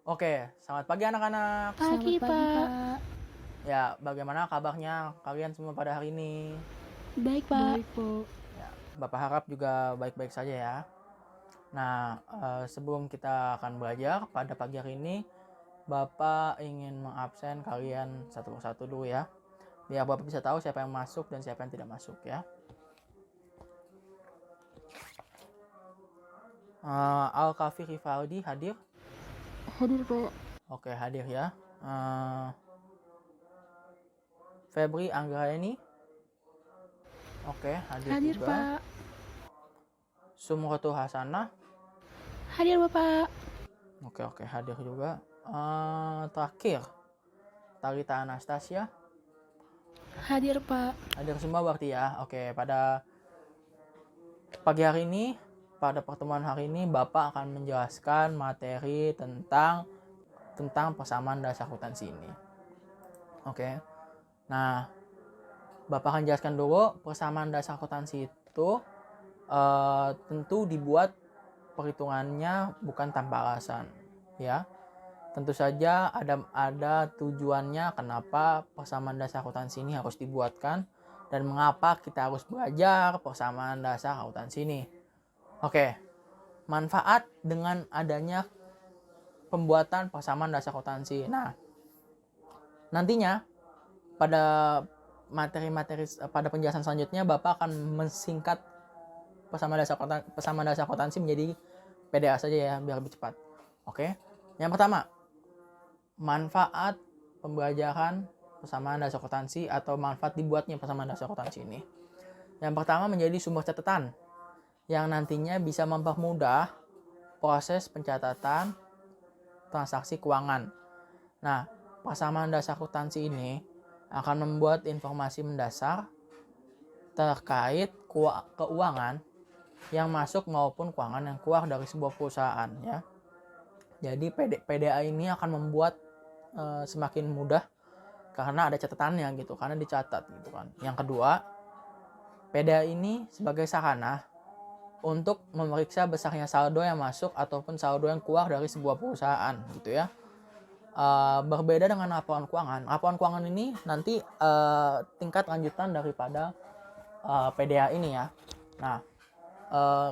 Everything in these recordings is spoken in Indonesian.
Oke, selamat pagi anak-anak. Pagi, Selamat pagi, Pak. Pak. Ya, bagaimana kabarnya kalian semua pada hari ini? Baik, Pak. Baik, Po. Ya, Bapak harap juga baik-baik saja ya. Nah, sebelum kita akan belajar pada pagi hari ini, Bapak ingin mengabsen kalian satu persatu dulu ya. Biar Bapak bisa tahu siapa yang masuk dan siapa yang tidak masuk ya. Al-Kafi Rivaldi hadir? Hadir, Pak. Oke, hadir ya. Febri Anggraeni? Oke, hadir Hadir, juga. Pak. Sumrotu Hasanah? Hadir, Bapak. Oke, hadir juga. Terakhir, Talita Anastasia? Hadir, Pak. Hadir semua berarti ya. Oke, pada pagi hari ini, pada pertemuan hari ini, Bapak akan menjelaskan materi tentang persamaan dasar akuntansi ini. Oke. Nah, Bapak akan jelaskan dulu persamaan dasar akuntansi itu tentu dibuat perhitungannya bukan tanpa alasan, ya. Tentu saja ada tujuannya kenapa persamaan dasar akuntansi ini harus dibuatkan dan mengapa kita harus belajar persamaan dasar akuntansi ini. Oke, manfaat dengan adanya pembuatan persamaan dasar akuntansi. Nah, nantinya pada pada penjelasan selanjutnya Bapak akan mensingkat persamaan dasar akuntansi menjadi PDA saja ya biar lebih cepat. Oke. Yang pertama, manfaat pembelajaran persamaan dasar akuntansi atau manfaat dibuatnya persamaan dasar akuntansi ini. Yang pertama, menjadi sumber catatan yang nantinya bisa mempermudah proses pencatatan transaksi keuangan. Nah, persamaan dasar akuntansi ini akan membuat informasi mendasar terkait keuangan yang masuk maupun keuangan yang keluar dari sebuah perusahaan ya. Jadi PDA ini akan membuat semakin mudah karena ada catatannya gitu, karena dicatat gitu kan. Yang kedua, PDA ini sebagai sarana untuk memeriksa besarnya saldo yang masuk ataupun saldo yang keluar dari sebuah perusahaan gitu ya. Berbeda dengan laporan keuangan. Laporan keuangan ini nanti tingkat lanjutan daripada PDA ini ya. Nah,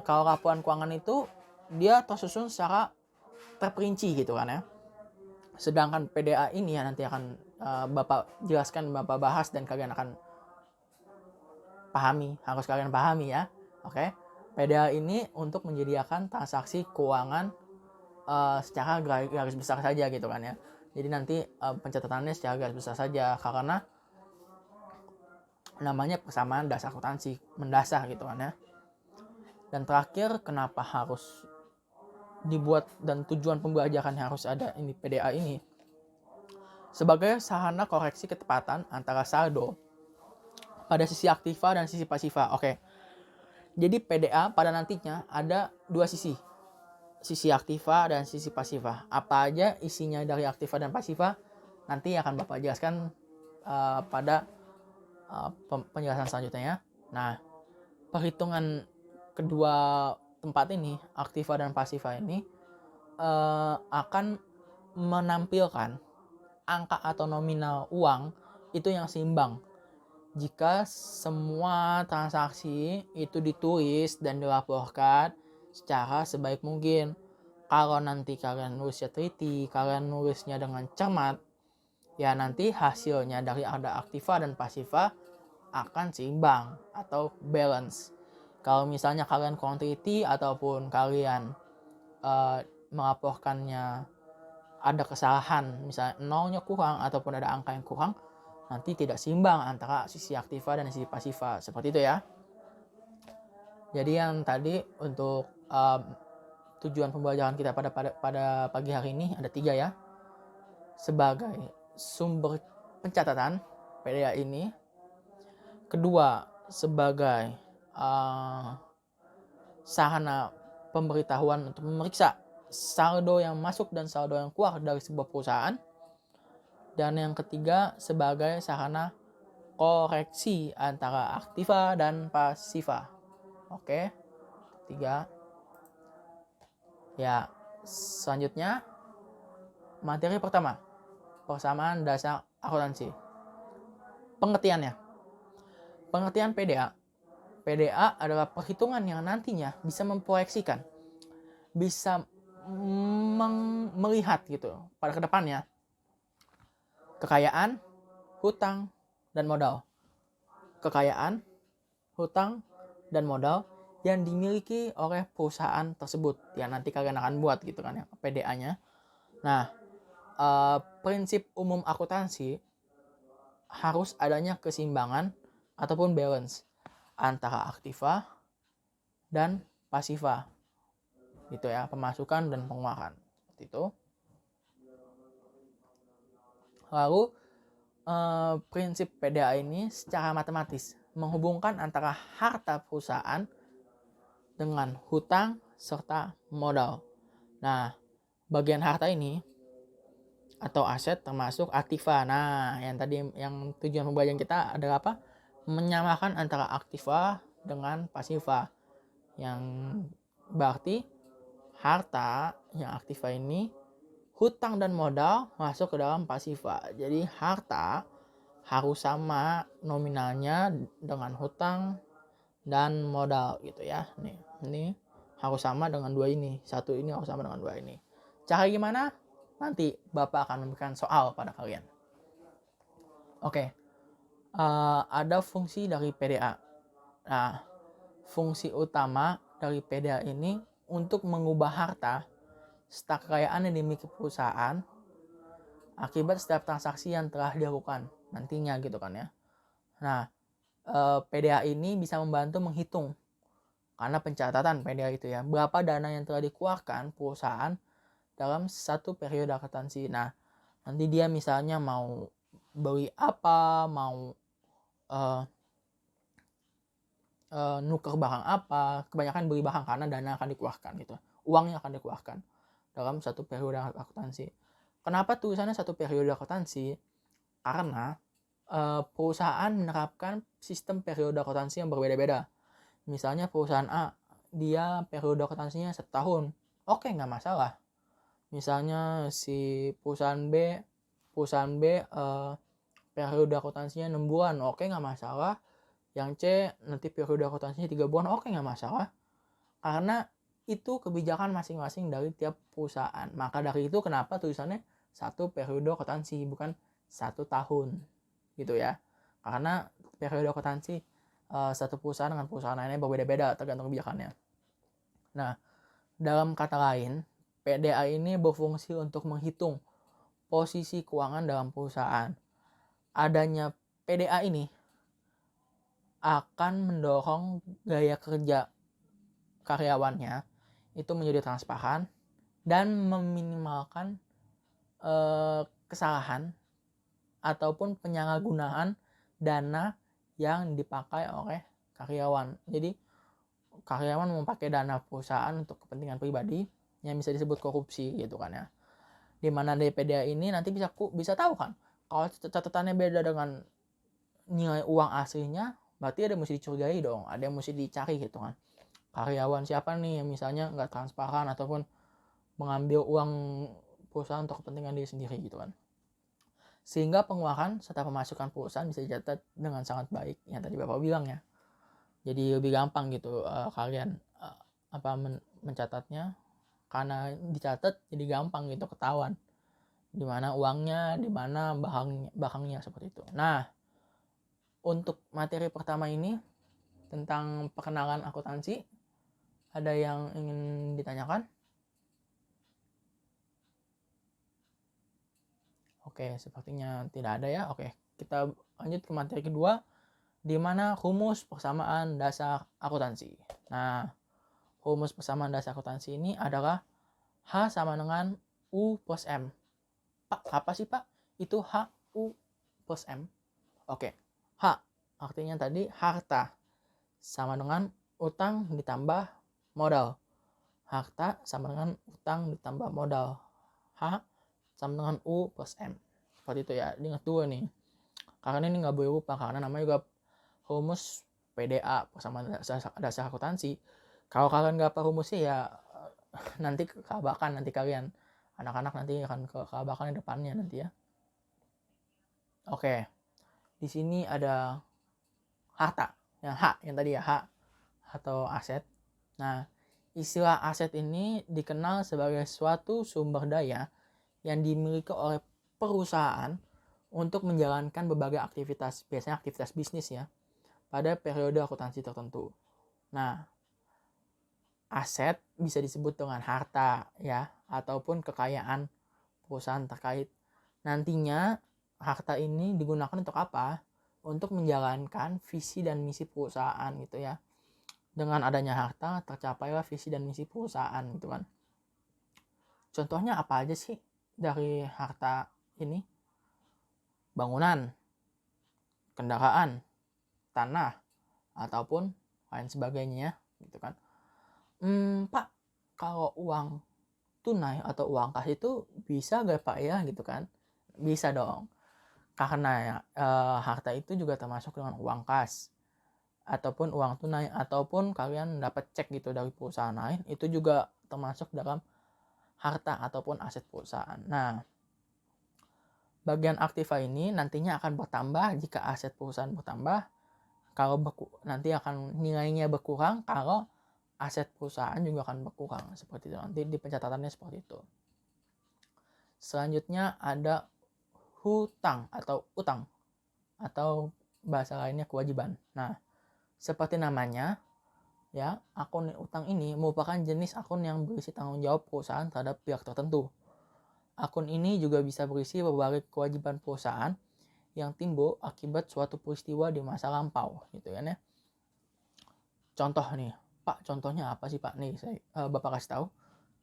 kalau laporan keuangan itu dia tersusun secara terperinci gitu kan ya. Sedangkan PDA ini ya nanti akan Bapak jelaskan, Bapak bahas dan kalian akan pahami, harus kalian pahami ya. Oke. PDA ini untuk menyediakan transaksi keuangan secara garis besar saja gitu kan ya. Jadi nanti pencatatannya secara garis besar saja karena namanya persamaan dasar akuntansi mendasar gitu kan ya. Dan terakhir, kenapa harus dibuat dan tujuan pembelajaran harus ada ini PDA ini sebagai sarana koreksi ketepatan antara saldo pada sisi aktiva dan sisi pasiva. Oke. Jadi PDA pada nantinya ada dua sisi aktiva dan sisi pasiva. Apa aja isinya dari aktiva dan pasiva nanti akan Bapak jelaskan pada penjelasan selanjutnya ya. Nah, perhitungan kedua tempat ini, aktiva dan pasiva ini akan menampilkan angka atau nominal uang itu yang seimbang. Jika semua transaksi itu ditulis dan dilaporkan secara sebaik mungkin. Kalau nanti kalian nulisnya teliti, kalian nulisnya dengan cermat, ya nanti hasilnya dari ada aktiva dan pasiva akan seimbang atau balance. Kalau misalnya kalian kurang teliti ataupun kalian melaporkannya ada kesalahan, misalnya nolnya kurang ataupun ada angka yang kurang, nanti tidak seimbang antara sisi aktiva dan sisi pasiva. Seperti itu ya. Jadi yang tadi untuk tujuan pembelajaran kita pada pagi hari ini ada 3 ya. Sebagai sumber pencatatan PDA ini. Kedua, sebagai sarana pemberitahuan untuk memeriksa saldo yang masuk dan saldo yang keluar dari sebuah perusahaan. Dan yang ketiga, sebagai sarana koreksi antara aktiva dan pasiva. Oke, 3. Ya, selanjutnya materi pertama, persamaan dasar akuntansi. Pengertiannya. Pengertian PDA. PDA adalah perhitungan yang nantinya bisa memproyeksikan, bisa melihat gitu pada kedepannya kekayaan, hutang, dan modal. Kekayaan, hutang, dan modal yang dimiliki oleh perusahaan tersebut yang nanti kalian akan buat gitu kan ya, PDA-nya. Nah, prinsip umum akuntansi harus adanya keseimbangan ataupun balance antara aktiva dan pasiva gitu ya, pemasukan dan pengeluaran seperti itu. Lalu prinsip PDA ini secara matematis menghubungkan antara harta perusahaan dengan hutang serta modal. Nah, bagian harta ini atau aset termasuk aktiva. Nah, yang tadi yang tujuan pembelajaran kita adalah apa? Menyamakan antara aktiva dengan pasiva. Yang berarti harta yang aktiva ini, hutang dan modal masuk ke dalam pasiva. Jadi harta harus sama nominalnya dengan hutang dan modal gitu ya. Ini harus sama dengan dua ini. Satu ini harus sama dengan dua ini. Cara gimana? Nanti Bapak akan memberikan soal pada kalian. Oke. Ada fungsi dari PDA. Nah, fungsi utama dari PDA ini untuk mengubah harta serta kekayaan yang dimiliki perusahaan akibat setiap transaksi yang telah dilakukan nantinya gitu kan ya. Nah, PDA ini bisa membantu menghitung karena pencatatan PDA itu ya, berapa dana yang telah dikeluarkan perusahaan dalam satu periode akuntansi. Nah, nanti dia misalnya mau beli apa, mau nuker barang apa, kebanyakan beli barang karena dana akan dikeluarkan gitu, uangnya akan dikeluarkan dalam satu periode akuntansi. Kenapa tulisannya satu periode akuntansi? Karena perusahaan menerapkan sistem periode akuntansi yang berbeda-beda. Misalnya perusahaan A, dia periode akuntansinya setahun, oke nggak masalah. Misalnya si perusahaan B periode akuntansinya 6 bulan, oke nggak masalah. Yang C nanti periode akuntansinya 3 bulan, oke nggak masalah. Karena itu kebijakan masing-masing dari tiap perusahaan. Maka dari itu kenapa tulisannya satu periode akuntansi, bukan 1 tahun gitu ya. Karena periode akuntansi satu perusahaan dengan perusahaan lainnya berbeda-beda tergantung kebijakannya. Nah, dalam kata lain, PDA ini berfungsi untuk menghitung posisi keuangan dalam perusahaan. Adanya PDA ini akan mendorong gaya kerja karyawannya itu menjadi transparan dan meminimalkan kesalahan ataupun penyalahgunaan dana yang dipakai oleh karyawan. Jadi karyawan memakai dana perusahaan untuk kepentingan pribadi yang bisa disebut korupsi gitu kan ya. Dimana dari PDA ini nanti bisa tahu kan, kalau catatannya beda dengan nilai uang aslinya, berarti ada yang mesti dicurigai dong, ada yang mesti dicari gitu kan. Karyawan siapa nih yang misalnya nggak transparan ataupun mengambil uang perusahaan untuk kepentingan diri sendiri gitu kan. Sehingga pengeluaran serta pemasukan perusahaan bisa dicatat dengan sangat baik yang tadi Bapak bilang ya. Jadi lebih gampang gitu kalian mencatatnya, karena dicatat jadi gampang gitu ketahuan di mana uangnya, di mana barangnya seperti itu. Nah, untuk materi pertama ini tentang perkenalan akuntansi, ada yang ingin ditanyakan? Oke, sepertinya tidak ada ya. Oke, kita lanjut ke materi kedua, di mana rumus persamaan dasar akuntansi. Nah, rumus persamaan dasar akuntansi ini adalah H sama dengan U plus M. Pak, apa sih Pak? Itu H, U plus M. Oke, H artinya tadi harta sama dengan utang ditambah modal. Harta sama dengan utang ditambah modal. H sama dengan U plus M. Seperti itu ya, diingat dulu nih. Karena ini nggak boleh lupa, karena namanya juga rumus PDA, persamaan dasar akuntansi. Kalau kalian nggak apa rumusnya ya nanti kebakan nanti kalian. Anak-anak nanti akan ke bakal di depannya nanti ya. Oke, di sini ada harta, yang tadi ya, hak atau aset. Nah, istilah aset ini dikenal sebagai suatu sumber daya yang dimiliki oleh perusahaan untuk menjalankan berbagai aktivitas, biasanya aktivitas bisnis ya, pada periode akuntansi tertentu. Nah, aset bisa disebut dengan harta ya, ataupun kekayaan perusahaan terkait. Nantinya harta ini digunakan untuk apa? Untuk menjalankan visi dan misi perusahaan gitu ya. Dengan adanya harta tercapailah visi dan misi perusahaan gitu kan. Contohnya apa aja sih dari harta ini? Bangunan, kendaraan, tanah, ataupun lain sebagainya gitu kan. Pak, kalau uang tunai atau uang kas itu bisa gak Pak ya gitu kan? Bisa dong. Karena ya, harta itu juga termasuk dengan uang kas ataupun uang tunai, ataupun kalian dapat cek gitu dari perusahaan lain, itu juga termasuk dalam harta ataupun aset perusahaan. Nah, bagian aktiva ini nantinya akan bertambah jika aset perusahaan bertambah. Kalau nanti akan nilainya berkurang kalau aset perusahaan juga akan berkurang, seperti itu. Nanti di pencatatannya seperti itu. Selanjutnya ada hutang atau utang, atau bahasa lainnya kewajiban. Nah, seperti namanya ya, akun utang ini merupakan jenis akun yang berisi tanggung jawab perusahaan terhadap pihak tertentu. Akun ini juga bisa berisi berbagai kewajiban perusahaan yang timbul akibat suatu peristiwa di masa lampau gitu kan ya. Contoh nih, Pak, contohnya apa sih Pak? Nih, Bapak kasih tahu.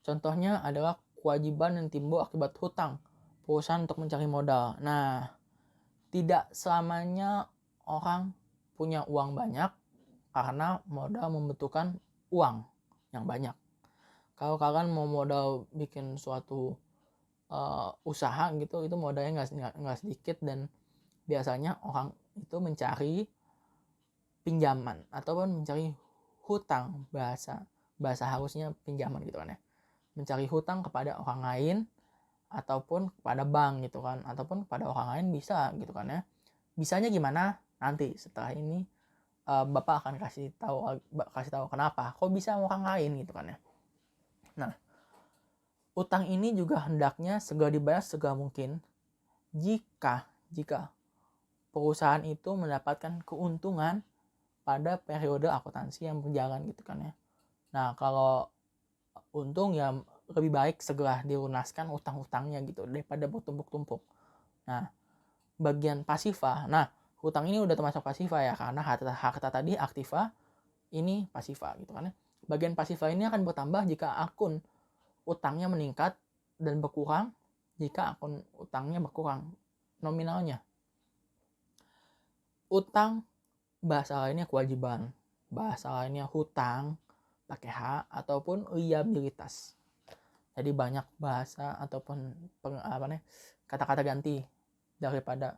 Contohnya adalah kewajiban yang timbul akibat hutang perusahaan untuk mencari modal. Nah, tidak selamanya orang punya uang banyak karena modal membutuhkan uang yang banyak. Kalau kalian mau modal bikin suatu usaha gitu, itu modalnya nggak sedikit, dan biasanya orang itu mencari pinjaman ataupun mencari hutang, bahasa harusnya pinjaman gitu kan ya, mencari hutang kepada orang lain ataupun kepada bank gitu kan, ataupun kepada orang lain bisa gitu kan ya. Bisanya gimana? Nanti setelah ini Bapak akan kasih tahu kenapa kok bisa orang lain gitu kan ya. Nah, utang ini juga hendaknya segera dibayar segera mungkin jika perusahaan itu mendapatkan keuntungan pada periode akuntansi yang berjalan gitu kan ya. Nah, kalau untung ya lebih baik segera dilunaskan utang-utangnya gitu daripada bertumpuk-tumpuk. Nah, bagian pasifa. Nah, hutang ini udah termasuk pasifa ya, karena harta tadi aktiva, ini pasifa gitu kan ya. Bagian pasifa ini akan bertambah jika akun utangnya meningkat dan berkurang jika akun utangnya berkurang nominalnya. Utang bahasa lainnya kewajiban, bahasa lainnya hutang pakai H, ataupun liabilitas. Jadi banyak bahasa ataupun kata-kata ganti daripada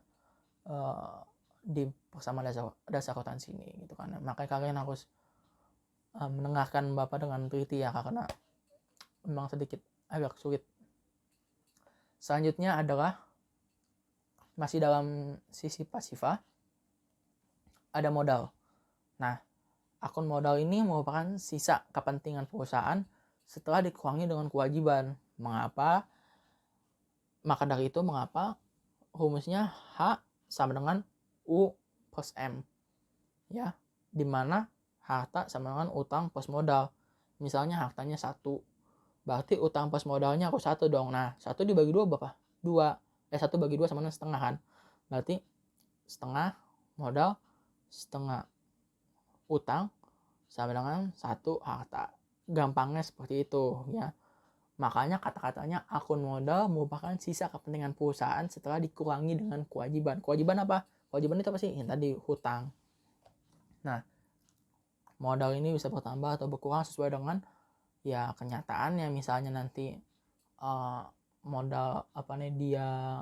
di bersama dasar akuntansi ini gitu kan. Makanya kalian harus mendengarkan Bapak dengan teliti ya, karena memang sedikit agak sulit. Selanjutnya adalah masih dalam sisi pasifa, ada modal. Nah, akun modal ini merupakan sisa kepentingan perusahaan setelah dikurangi dengan kewajiban. Mengapa? Maka dari itu mengapa rumusnya H sama dengan U plus M ya, dimana harta sama dengan utang plus modal. Misalnya hartanya 1, berarti utang plus modalnya harus 1 dong. Nah, 1 dibagi 2 berapa? 2. 1 bagi 2 sama dengan setengah kan, berarti setengah modal setengah utang sama dengan 1 harta. Gampangnya seperti itu ya. Makanya kata-katanya akun modal merupakan sisa kepentingan perusahaan setelah dikurangi dengan kewajiban. Kewajiban apa? Kewajiban itu apa sih? Yang tadi hutang. Nah, modal ini bisa bertambah atau berkurang sesuai dengan ya kenyataannya. Misalnya nanti modal dia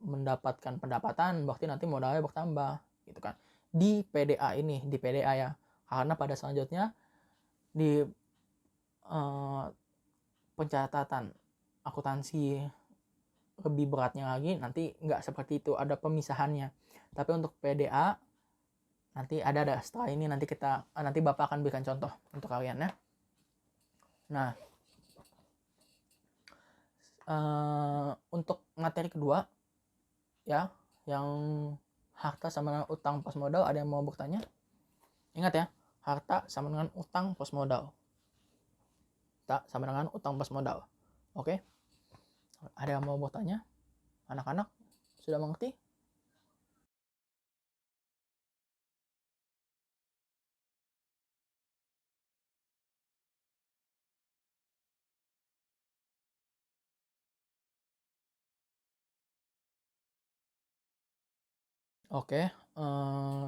mendapatkan pendapatan, berarti nanti modalnya bertambah gitu kan. Di PDA ya. Karena pada selanjutnya di pencatatan akuntansi lebih beratnya lagi, nanti nggak seperti itu, ada pemisahannya. Tapi untuk PDA nanti ada setelah ini, nanti Bapak akan berikan contoh untuk kalian ya. Nah, untuk materi kedua ya, yang harta sama dengan utang pos modal, ada yang mau bertanya? Ingat ya, harta sama dengan utang pos modal. Harta sama dengan utang pos modal. Oke? Ada yang mau bertanya? Anak-anak sudah mengerti? Oke,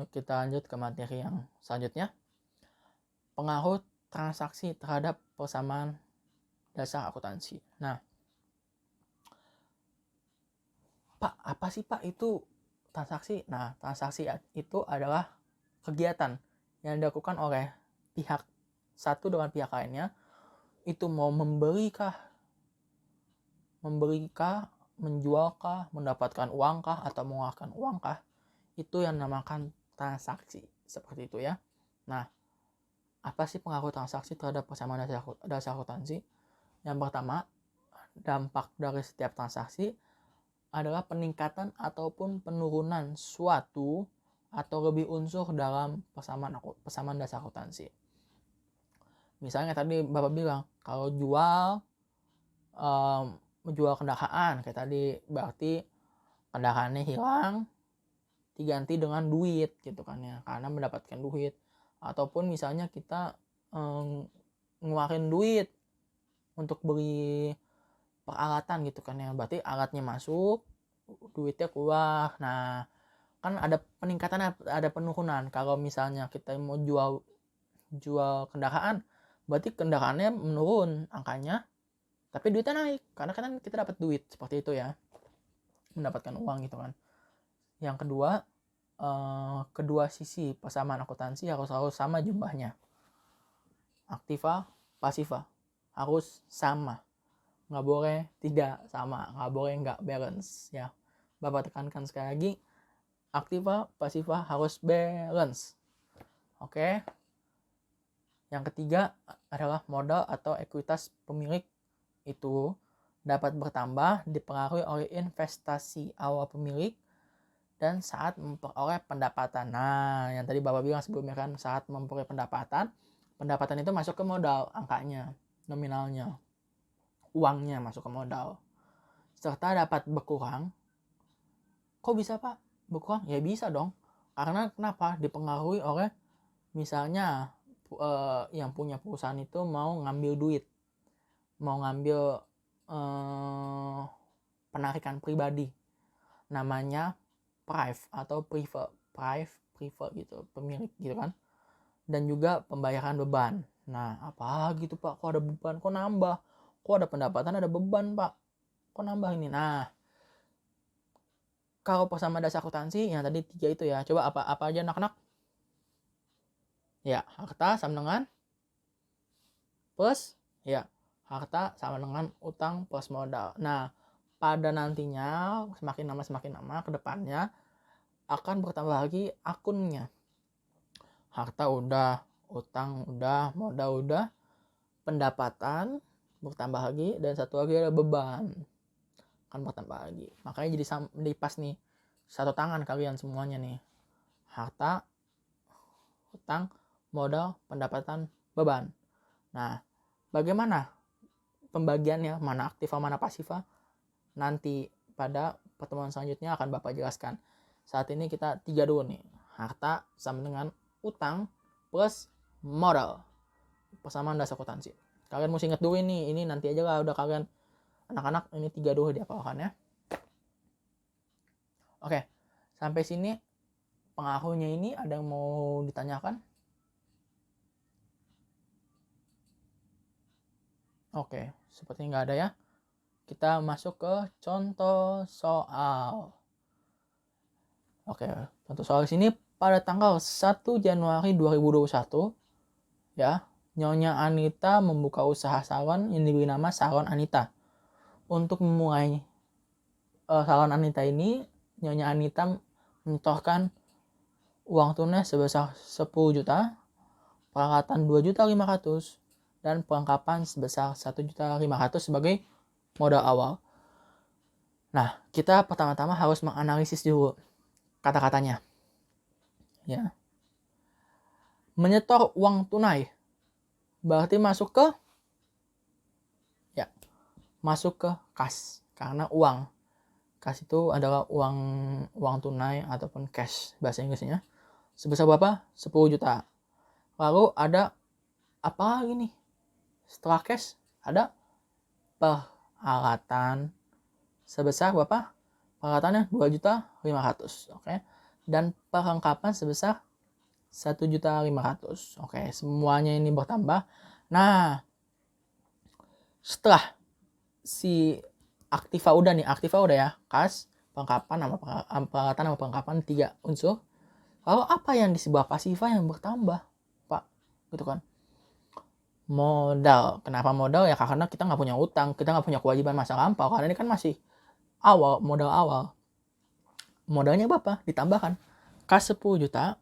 kita lanjut ke materi yang selanjutnya. Pengaruh transaksi terhadap persamaan dasar akuntansi. Nah, Pak, apa sih Pak itu transaksi? Nah, transaksi itu adalah kegiatan yang dilakukan oleh pihak satu dengan pihak lainnya. Itu mau membeli kah, menjual kah, mendapatkan uang kah, atau mengeluarkan uang kah, itu yang dinamakan transaksi. Seperti itu ya. Nah, apa sih pengaruh transaksi terhadap persamaan dasar akuntansi? Yang pertama, dampak dari setiap transaksi adalah peningkatan ataupun penurunan suatu atau lebih unsur dalam persamaan dasar akuntansi. Misalnya tadi Bapak bilang, kalau menjual kendaraan, kayak tadi berarti kendaraannya hilang diganti dengan duit gitu kan ya, karena mendapatkan duit. Ataupun misalnya kita ngeluarin duit untuk beli peralatan gitu kan ya, berarti alatnya masuk, duitnya keluar. Nah, kan ada peningkatan, ada penurunan. Kalau misalnya kita mau jual kendaraan, berarti kendaraannya menurun angkanya, tapi duitnya naik karena kan kita dapat duit, seperti itu ya, mendapatkan uang gitu kan. Yang kedua, kedua sisi persamaan akuntansi harus sama jumlahnya. Aktiva, pasiva harus sama, nggak boleh tidak sama, nggak boleh nggak balance ya. Bapak tekankan sekali lagi, aktiva, pasiva harus balance. Oke. Yang ketiga adalah modal atau ekuitas pemilik itu dapat bertambah dipengaruhi oleh investasi awal pemilik dan saat memperoleh pendapatan. Nah, yang tadi Bapak bilang sebelumnya kan, saat memperoleh pendapatan itu masuk ke modal, angkanya, nominalnya, uangnya masuk ke modal. Serta dapat berkurang. Kok bisa Pak berkurang? Ya bisa dong. Karena kenapa? Dipengaruhi oleh misalnya yang punya perusahaan itu mau ngambil duit, mau ngambil penarikan pribadi, namanya prive atau prefer gitu, pemilik gitu kan. Dan juga pembayaran beban. Nah, apa gitu Pak, kok ada beban, kok nambah, kok ada pendapatan ada beban Pak, kok nambah ini. Nah, kalau persamaan dasar akuntansi yang tadi 3 itu ya, coba apa aja anak-anak? Ya, harta sama dengan plus, ya, harta sama dengan utang plus modal. Nah, pada nantinya semakin lama ke depannya akan bertambah lagi akunnya. Harta udah, utang udah, modal udah, pendapatan bertambah lagi, dan satu lagi ada beban akan bertambah lagi. Makanya jadi pas nih, satu tangan kalian semuanya nih, harta, utang, modal, pendapatan, beban. Nah, bagaimana pembagiannya, mana aktiva mana pasiva, nanti pada pertemuan selanjutnya akan Bapak jelaskan. Saat ini kita 3 dulu nih, harta sama dengan utang plus modal, persamaan dasar akuntansi. Kalian mesti ingat dulu ini nanti aja lah, udah kalian anak-anak ini 3 dulu dihafalkan ya. Oke, sampai sini pengaruhnya ini ada yang mau ditanyakan? Oke, sepertinya nggak ada ya. Kita masuk ke contoh soal. Oke, contoh soal sini pada tanggal 1 Januari 2021 ya, Nyonya Anita membuka usaha salon yang diberi nama Salon Anita. untuk memulai salon Anita ini, Nyonya Anita menyetorkan uang tunai sebesar 10 juta, peralatan 2.500.000, dan perlengkapan sebesar 1.500.000 sebagai modal awal. Nah, kita pertama-tama harus menganalisis dulu kata-katanya. Ya. Menyetor uang tunai berarti masuk ke kas, karena uang. Kas itu adalah uang tunai ataupun cash bahasa Inggrisnya. Sebesar berapa? 10 juta. Lalu ada apa lagi nih? Setelah cash ada peralatan sebesar berapa? Peralatannya 2.500.000, oke. Dan perlengkapan sebesar 1.500.000. Oke, semuanya ini bertambah. Nah, setelah si Aktiva udah ya, kas, perlengkapan sama peralatan sama perlengkapan 3 unsur. Lalu apa yang di sebuah pasiva yang bertambah, Pak? Gitu kan. Modal. Kenapa modal? Ya karena kita nggak punya utang, kita nggak punya kewajiban masa lampau, karena ini kan masih modal awal. Modalnya berapa? Ditambahkan. Kas 10 juta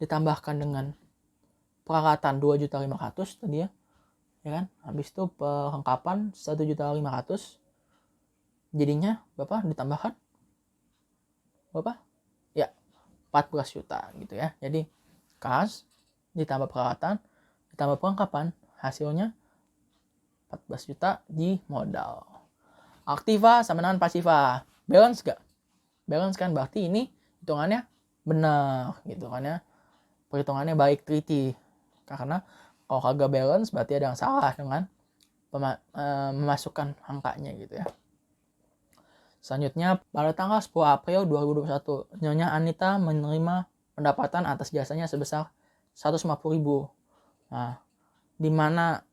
ditambahkan dengan peralatan 2.500.000 tadi ya kan? Habis itu perlengkapan 1.500.000, jadinya berapa? Ditambahkan berapa? Ya, 14 juta gitu ya. Jadi kas ditambah peralatan ditambah perlengkapan, hasilnya 14 juta di modal. Aktiva sama dengan pasiva. Balance gak? Balance kan, berarti ini hitungannya benar gitu kan ya. Perhitungannya baik, teliti. Karena kalau kagak balance berarti ada yang salah dengan memasukkan angkanya gitu ya. Selanjutnya, pada tanggal 10 April 2021, Nyonya Anita menerima pendapatan atas jasanya sebesar 150.000. Nah, di mana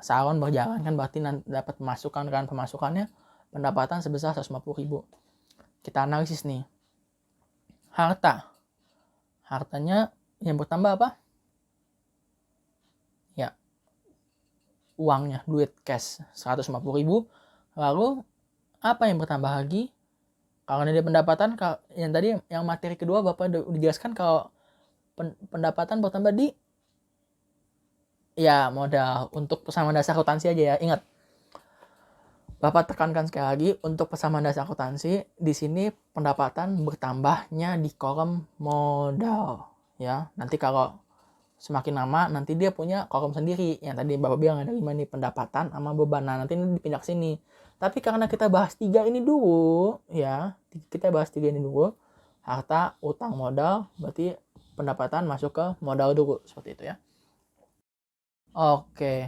salon berjalan kan berarti dapat pemasukan kan, pemasukannya pendapatan sebesar 150.000. Kita analisis nih. Hartanya yang bertambah apa? Ya, uangnya, duit cash 150.000. Lalu apa yang bertambah lagi? Kalau dia pendapatan, yang tadi yang materi kedua Bapak dijelaskan kalau pendapatan bertambah di ya modal untuk persamaan dasar akuntansi aja ya. Ingat, Bapak tekankan sekali lagi untuk persamaan dasar akuntansi, di sini pendapatan bertambahnya di kolom modal ya. Nanti kalau semakin lama nanti dia punya kolom sendiri yang tadi Bapak bilang ada 5 nih, pendapatan sama beban. Nah, nanti ini dipindah ke sini. Tapi karena kita bahas 3 ini dulu ya, harta, utang, modal, berarti pendapatan masuk ke modal dulu, seperti itu ya. Oke,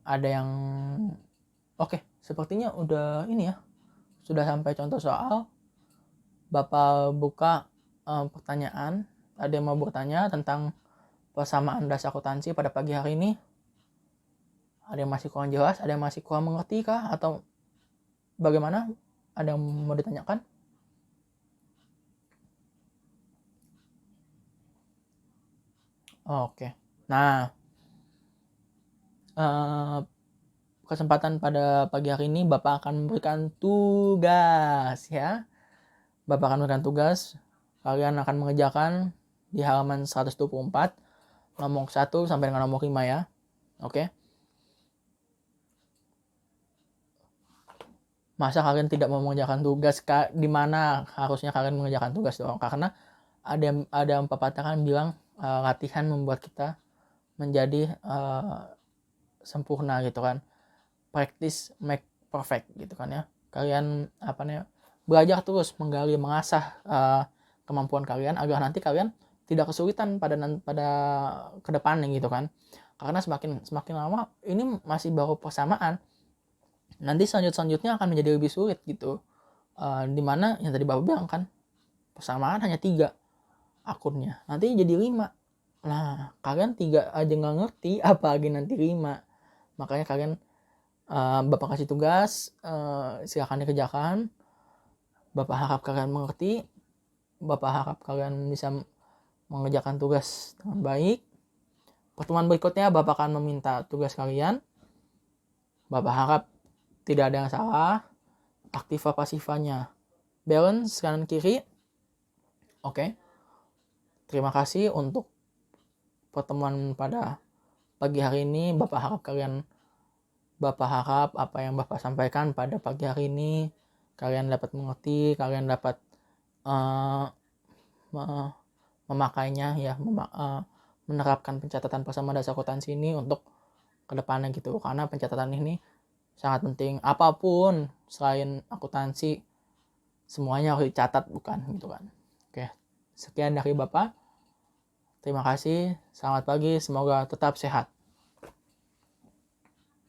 ada yang sepertinya udah ini ya, sudah sampai contoh soal. Bapak buka pertanyaan. Ada yang mau bertanya tentang persamaan dasar akuntansi pada pagi hari ini? Ada yang masih kurang jelas? Ada yang masih kurang mengerti kah? Atau bagaimana? Ada yang mau ditanyakan? Oke. Nah, kesempatan pada pagi hari ini Bapak akan memberikan tugas ya. Bapak akan memberikan tugas. Kalian akan mengerjakan di halaman 124, nomor 1 sampai dengan nomor 5 ya. Oke. Masa kalian tidak mau mengerjakan tugas? Di mana harusnya kalian mengerjakan tugas dong? Karena ada pepatah kan bilang latihan membuat kita menjadi sempurna gitu kan. Practice make perfect gitu kan ya. Kalian belajar terus, menggali, mengasah kemampuan kalian agar nanti kalian tidak kesulitan pada kedepannya gitu kan. Karena semakin lama ini masih baru persamaan. Nanti selanjutnya akan menjadi lebih sulit gitu. Dimana yang tadi Bapak bilang kan, persamaan hanya 3 akunnya, nanti jadi 5. Nah, kalian 3 aja nggak ngerti, apalagi nanti 5. Makanya kalian Bapak kasih tugas, silakan dikerjakan. Bapak harap kalian mengerti. Bapak harap kalian bisa mengerjakan tugas dengan baik. Pertemuan berikutnya Bapak akan meminta tugas kalian. Bapak harap tidak ada yang salah. Aktiva pasifanya balance kanan kiri. Oke. Terima kasih untuk pertemuan pada pagi hari ini. Bapak harap apa yang Bapak sampaikan pada pagi hari ini kalian dapat mengerti, kalian dapat memakainya ya, menerapkan pencatatan persamaan dasar akuntansi ini untuk kedepannya gitu, karena pencatatan ini sangat penting. Apapun selain akuntansi semuanya harus dicatat, bukan gitu kan. Oke, sekian dari Bapak, terima kasih, selamat pagi, semoga tetap sehat.